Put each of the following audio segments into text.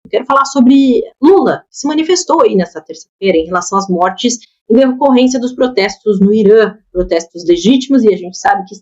Eu quero falar sobre Lula, que se manifestou aí nessa terça-feira em relação às mortes em decorrência dos protestos no Irã, protestos legítimos, e a gente sabe que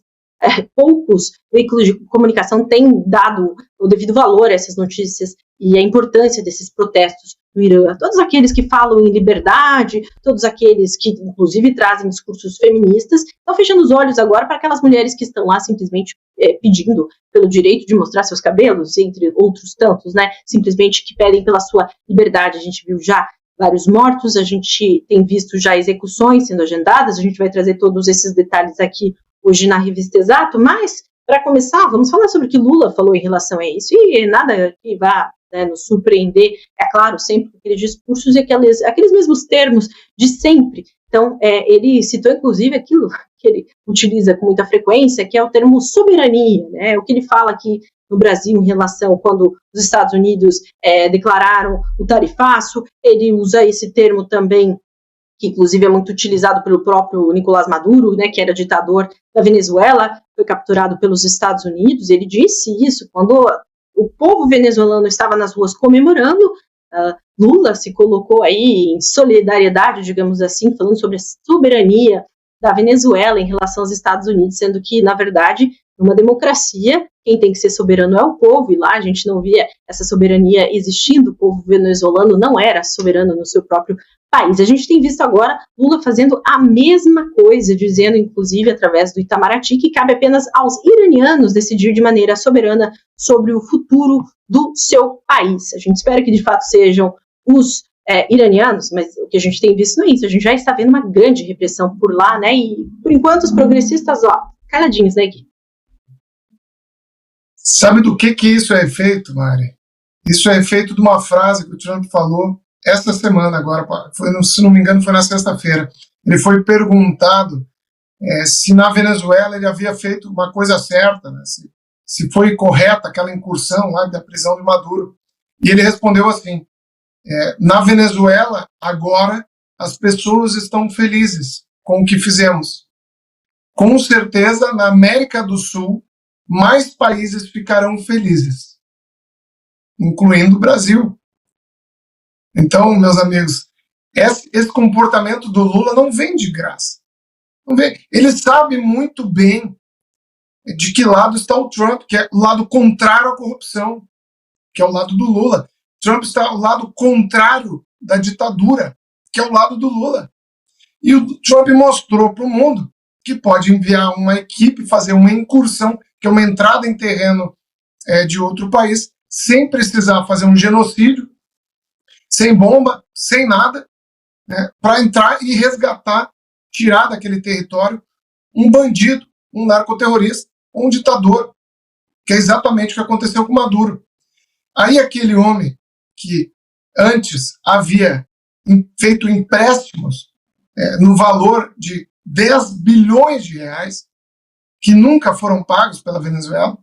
poucos veículos de comunicação têm dado o devido valor a essas notícias e a importância desses protestos no Irã. Todos aqueles que falam em liberdade, todos aqueles que, inclusive, trazem discursos feministas, estão fechando os olhos agora para aquelas mulheres que estão lá simplesmente pedindo pelo direito de mostrar seus cabelos, entre outros tantos, né? Simplesmente que pedem pela sua liberdade. A gente viu já vários mortos, a gente tem visto já execuções sendo agendadas, a gente vai trazer todos esses detalhes aqui hoje na Revista Exato, mas, para começar, vamos falar sobre o que Lula falou em relação a isso, e nada que vá nos surpreender, é claro, sempre com aqueles discursos e aqueles mesmos termos de sempre. Então, ele citou, inclusive, aquilo que ele utiliza com muita frequência, que é o termo soberania, né? O que ele fala aqui no Brasil em relação quando os Estados Unidos declararam o tarifaço, ele usa esse termo também, que inclusive é muito utilizado pelo próprio Nicolás Maduro, né, que era ditador da Venezuela, foi capturado pelos Estados Unidos. Ele disse isso quando o povo venezuelano estava nas ruas comemorando. Lula se colocou aí em solidariedade, digamos assim, falando sobre a soberania da Venezuela em relação aos Estados Unidos, sendo que, na verdade, numa democracia, quem tem que ser soberano é o povo, e lá a gente não via essa soberania existindo, o povo venezuelano não era soberano no seu próprio país. A gente tem visto agora Lula fazendo a mesma coisa, dizendo, inclusive, através do Itamaraty, que cabe apenas aos iranianos decidir de maneira soberana sobre o futuro do seu país. A gente espera que, de fato, sejam os iranianos, mas o que a gente tem visto não é isso, a gente já está vendo uma grande repressão por lá, né, e, por enquanto, os progressistas, caladinhos, né, Gui? Sabe do que isso é efeito, Mari? Isso é efeito de uma frase que o Trump falou esta semana agora, se não me engano foi na sexta-feira. Ele foi perguntado se na Venezuela ele havia feito uma coisa certa, né? se foi correta aquela incursão lá da prisão de Maduro. E ele respondeu assim, na Venezuela, agora, as pessoas estão felizes com o que fizemos. Com certeza, na América do Sul, mais países ficarão felizes, incluindo o Brasil. Então, meus amigos, esse comportamento do Lula não vem de graça. Não vem. Ele sabe muito bem de que lado está o Trump, que é o lado contrário à corrupção, que é o lado do Lula. Trump está ao lado contrário da ditadura, que é o lado do Lula. E o Trump mostrou para o mundo que pode enviar uma equipe, fazer uma incursão, que é uma entrada em terreno de outro país, sem precisar fazer um genocídio, sem bomba, sem nada, né, para entrar e resgatar, tirar daquele território um bandido, um narcoterrorista, um ditador, que é exatamente o que aconteceu com Maduro. Aí aquele homem que antes havia feito empréstimos no valor de 10 bilhões de reais, que nunca foram pagos pela Venezuela,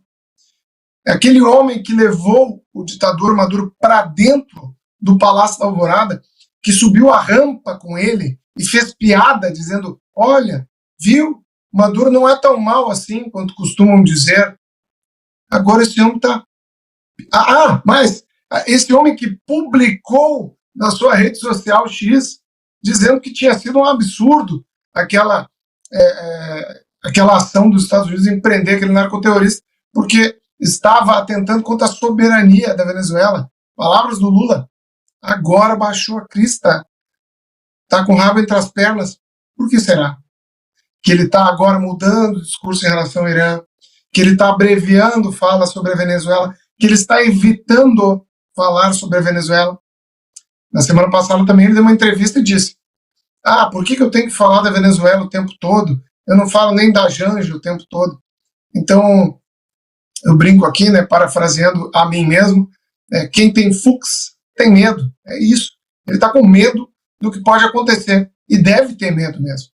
aquele homem que levou o ditador Maduro para dentro do Palácio da Alvorada, que subiu a rampa com ele e fez piada dizendo, olha, viu, Maduro não é tão mal assim quanto costumam dizer. Agora esse homem está... mas esse homem que publicou na sua rede social X, dizendo que tinha sido um absurdo aquela ação dos Estados Unidos em prender aquele narcoterrorista, porque estava atentando contra a soberania da Venezuela. Palavras do Lula. Agora baixou a crista. Está com o rabo entre as pernas. Por que será? Que ele está agora mudando o discurso em relação ao Irã, que ele está abreviando fala sobre a Venezuela, que ele está evitando falar sobre a Venezuela. Na semana passada também ele deu uma entrevista e disse, por que eu tenho que falar da Venezuela o tempo todo? Eu não falo nem da Janja o tempo todo. Então, eu brinco aqui, né, parafraseando a mim mesmo, quem tem fux tem medo. É isso. Ele está com medo do que pode acontecer. E deve ter medo mesmo.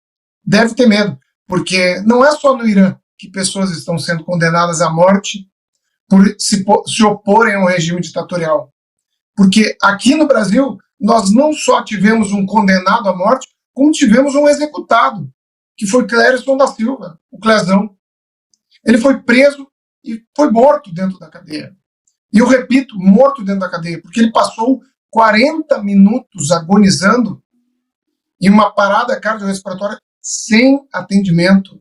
Deve ter medo. Porque não é só no Irã que pessoas estão sendo condenadas à morte por se oporem ao regime ditatorial. Porque aqui no Brasil, nós não só tivemos um condenado à morte, como tivemos um executado, que foi Clérison da Silva, o Clezão. Ele foi preso e foi morto dentro da cadeia. E eu repito, morto dentro da cadeia, porque ele passou 40 minutos agonizando em uma parada cardiorrespiratória sem atendimento.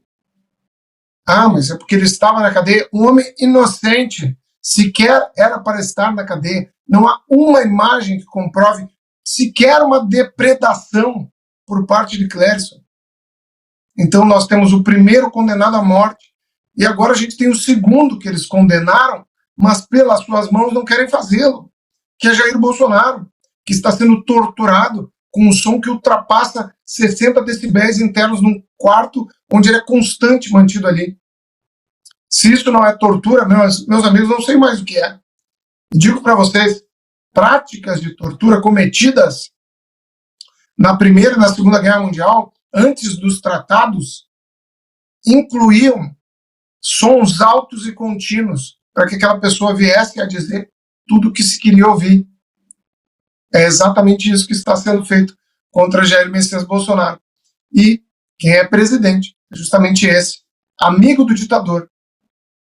Ah, mas é porque ele estava na cadeia. Um homem inocente, sequer era para estar na cadeia. Não há uma imagem que comprove sequer uma depredação por parte de Clérison. Então nós temos o primeiro condenado à morte, e agora a gente tem o segundo que eles condenaram, mas pelas suas mãos não querem fazê-lo, que é Jair Bolsonaro, que está sendo torturado com um som que ultrapassa 60 decibéis internos num quarto onde ele é constante mantido ali. Se isso não é tortura, meus amigos, não sei mais o que é. E digo para vocês, práticas de tortura cometidas na Primeira e na Segunda Guerra Mundial, antes dos tratados, incluíam sons altos e contínuos para que aquela pessoa viesse a dizer tudo o que se queria ouvir. É exatamente isso que está sendo feito contra Jair Messias Bolsonaro. E quem é presidente é justamente esse, amigo do ditador,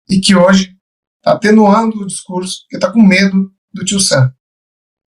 e que hoje está atenuando o discurso, que está com medo do tio Sam.